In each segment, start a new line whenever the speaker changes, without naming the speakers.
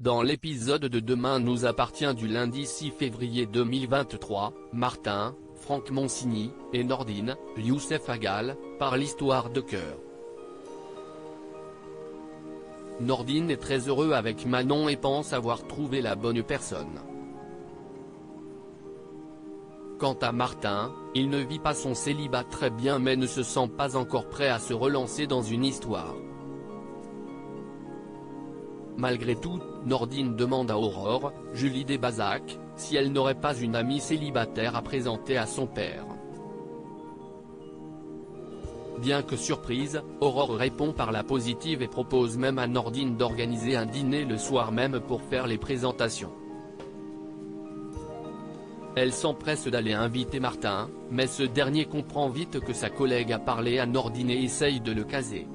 Dans l'épisode de Demain nous appartient du lundi 6 février 2023, Martin, Franck Monsigny, et Nordine, Youssef Agal, par l'histoire de cœur. Nordine est très heureux avec Manon et pense avoir trouvé la bonne personne. Quant à Martin, il ne vit pas son célibat très bien mais ne se sent pas encore prêt à se relancer dans une histoire. Malgré tout, Nordine demande à Aurore, Julie Desbazac, si elle n'aurait pas une amie célibataire à présenter à son père. Bien que surprise, Aurore répond par la positive et propose même à Nordine d'organiser un dîner le soir même pour faire les présentations. Elle s'empresse d'aller inviter Martin, mais ce dernier comprend vite que sa collègue a parlé à Nordine et essaye de le caser.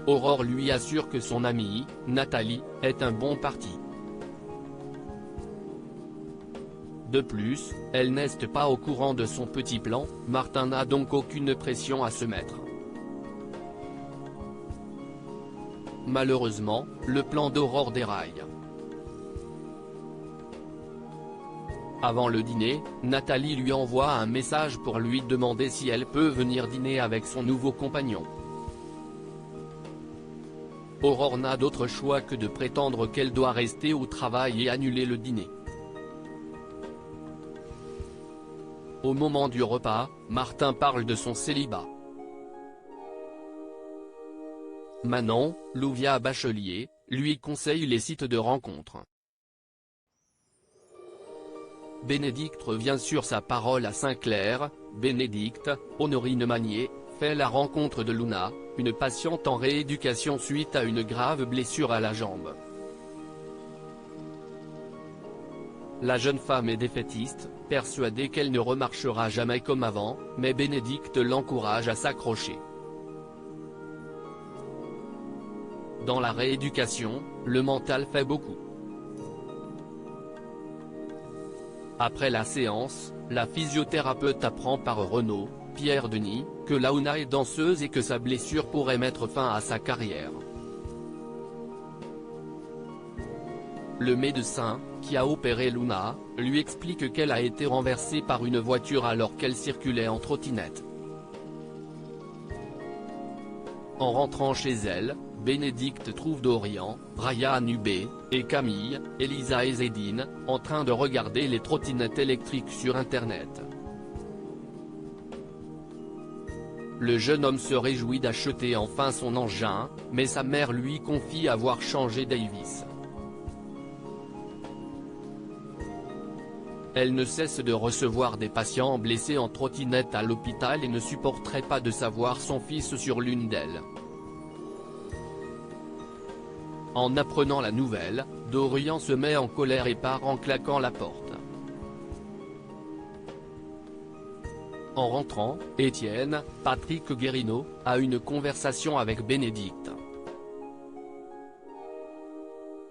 Aurore lui assure que son amie, Nathalie, est un bon parti. De plus, elle n'est pas au courant de son petit plan, Martin n'a donc aucune pression à se mettre. Malheureusement, le plan d'Aurore déraille. Avant le dîner, Nathalie lui envoie un message pour lui demander si elle peut venir dîner avec son nouveau compagnon. Aurore n'a d'autre choix que de prétendre qu'elle doit rester au travail et annuler le dîner. Au moment du repas, Martin parle de son célibat. Manon, Louvia Bachelier, lui conseille les sites de rencontres. Bénédicte revient sur sa parole à Saint-Clair. Bénédicte, Honorine Magnier, fait la rencontre de Luna, une patiente en rééducation suite à une grave blessure à la jambe. La jeune femme est défaitiste, persuadée qu'elle ne remarchera jamais comme avant, mais Bénédicte l'encourage à s'accrocher. Dans la rééducation, le mental fait beaucoup. Après la séance, la physiothérapeute apprend par Renaud, Pierre Denis, que Launa est danseuse et que sa blessure pourrait mettre fin à sa carrière. Le médecin, qui a opéré Luna, lui explique qu'elle a été renversée par une voiture alors qu'elle circulait en trottinette. En rentrant chez elle, Bénédicte trouve Dorian, Ryan Hubé, et Camille, Elisa et Zédine, en train de regarder les trottinettes électriques sur internet. Le jeune homme se réjouit d'acheter enfin son engin, mais sa mère lui confie avoir changé Davis. Elle ne cesse de recevoir des patients blessés en trottinette à l'hôpital et ne supporterait pas de savoir son fils sur l'une d'elles. En apprenant la nouvelle, Dorian se met en colère et part en claquant la porte. En rentrant, Étienne, Patrick Guérino, a une conversation avec Bénédicte.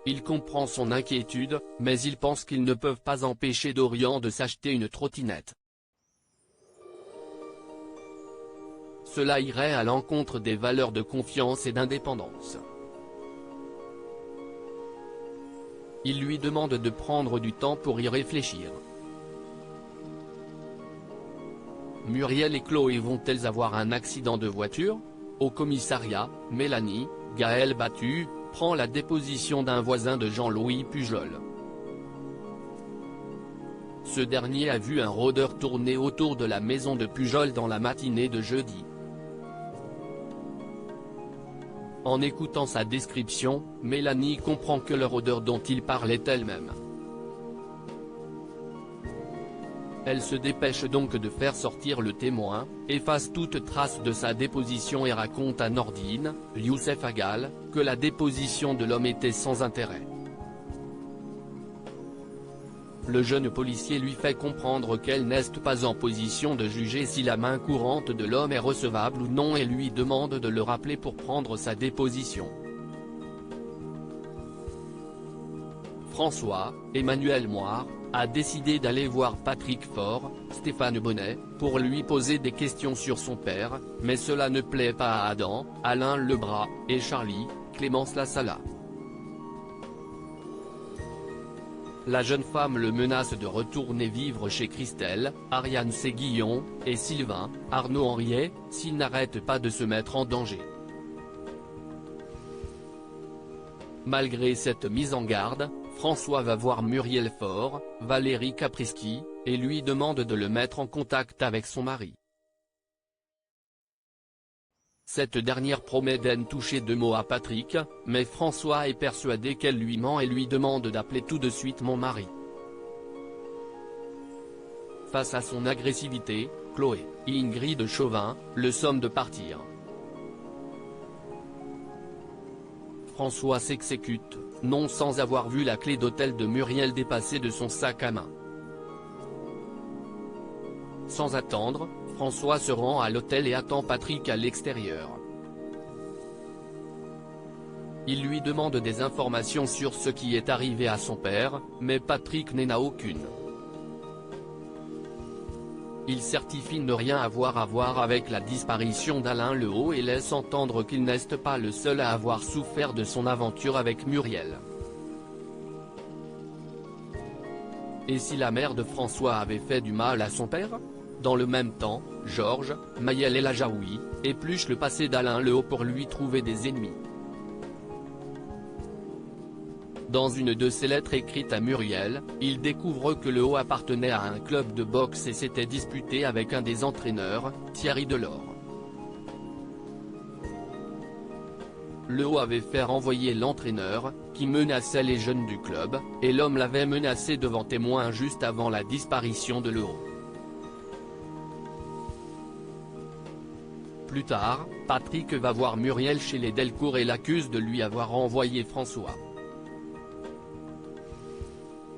Il comprend son inquiétude, mais il pense qu'ils ne peuvent pas empêcher Dorian de s'acheter une trottinette. Cela irait à l'encontre des valeurs de confiance et d'indépendance. Il lui demande de prendre du temps pour y réfléchir. Muriel et Chloé vont-elles avoir un accident de voiture? Au commissariat, Mélanie, Gaël Battu, prend la déposition d'un voisin de Jean-Louis Pujol. Ce dernier a vu un rôdeur tourner autour de la maison de Pujol dans la matinée de jeudi. En écoutant sa description, Mélanie comprend que le rôdeur dont il parle est elle-même. Elle se dépêche donc de faire sortir le témoin, efface toute trace de sa déposition et raconte à Nordine, Youssef Agal, que la déposition de l'homme était sans intérêt. Le jeune policier lui fait comprendre qu'elle n'est pas en position de juger si la main courante de l'homme est recevable ou non et lui demande de le rappeler pour prendre sa déposition. François, Emmanuel Moire, a décidé d'aller voir Patrick Faure, Stéphane Bonnet, pour lui poser des questions sur son père, mais cela ne plaît pas à Adam, Alain Lebras, et Charlie, Clémence Lassala. La jeune femme le menace de retourner vivre chez Christelle, Ariane Séguillon, et Sylvain, Arnaud Henriet, s'il n'arrête pas de se mettre en danger. Malgré cette mise en garde, François va voir Muriel Faure, Valérie Caprisky, et lui demande de le mettre en contact avec son mari. Cette dernière promet d'en toucher deux mots à Patrick, mais François est persuadé qu'elle lui ment et lui demande d'appeler tout de suite mon mari. Face à son agressivité, Chloé et Ingrid Chauvin le somment de partir. François s'exécute, non sans avoir vu la clé d'hôtel de Muriel dépasser de son sac à main. Sans attendre, François se rend à l'hôtel et attend Patrick à l'extérieur. Il lui demande des informations sur ce qui est arrivé à son père, mais Patrick n'en a aucune. Il certifie ne rien avoir à voir avec la disparition d'Alain Lehaut et laisse entendre qu'il n'est pas le seul à avoir souffert de son aventure avec Muriel. Et si la mère de François avait fait du mal à son père ? Dans le même temps, Georges, Maëlle El Ajaoui, épluche le passé d'Alain Lehaut pour lui trouver des ennemis. Dans une de ses lettres écrites à Muriel, il découvre que Lehaut appartenait à un club de boxe et s'était disputé avec un des entraîneurs, Thierry Delors. Lehaut avait fait renvoyer l'entraîneur, qui menaçait les jeunes du club, et l'homme l'avait menacé devant témoins juste avant la disparition de Lehaut. Plus tard, Patrick va voir Muriel chez les Delcourt et l'accuse de lui avoir envoyé François.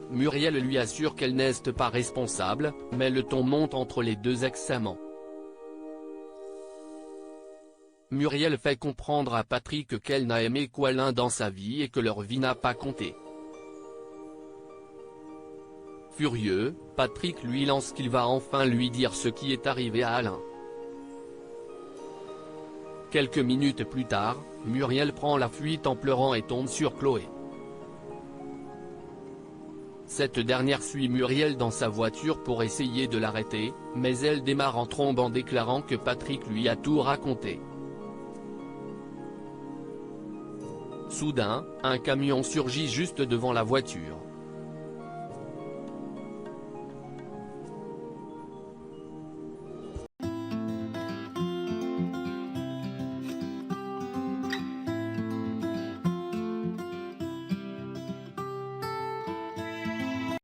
Muriel lui assure qu'elle n'est pas responsable, mais le ton monte entre les deux ex-amants. Muriel fait comprendre à Patrick qu'elle n'a aimé qu'Alain dans sa vie et que leur vie n'a pas compté. Furieux, Patrick lui lance qu'il va enfin lui dire ce qui est arrivé à Alain. Quelques minutes plus tard, Muriel prend la fuite en pleurant et tombe sur Chloé. Cette dernière suit Muriel dans sa voiture pour essayer de l'arrêter, mais elle démarre en trombe en déclarant que Patrick lui a tout raconté. Soudain, un camion surgit juste devant la voiture.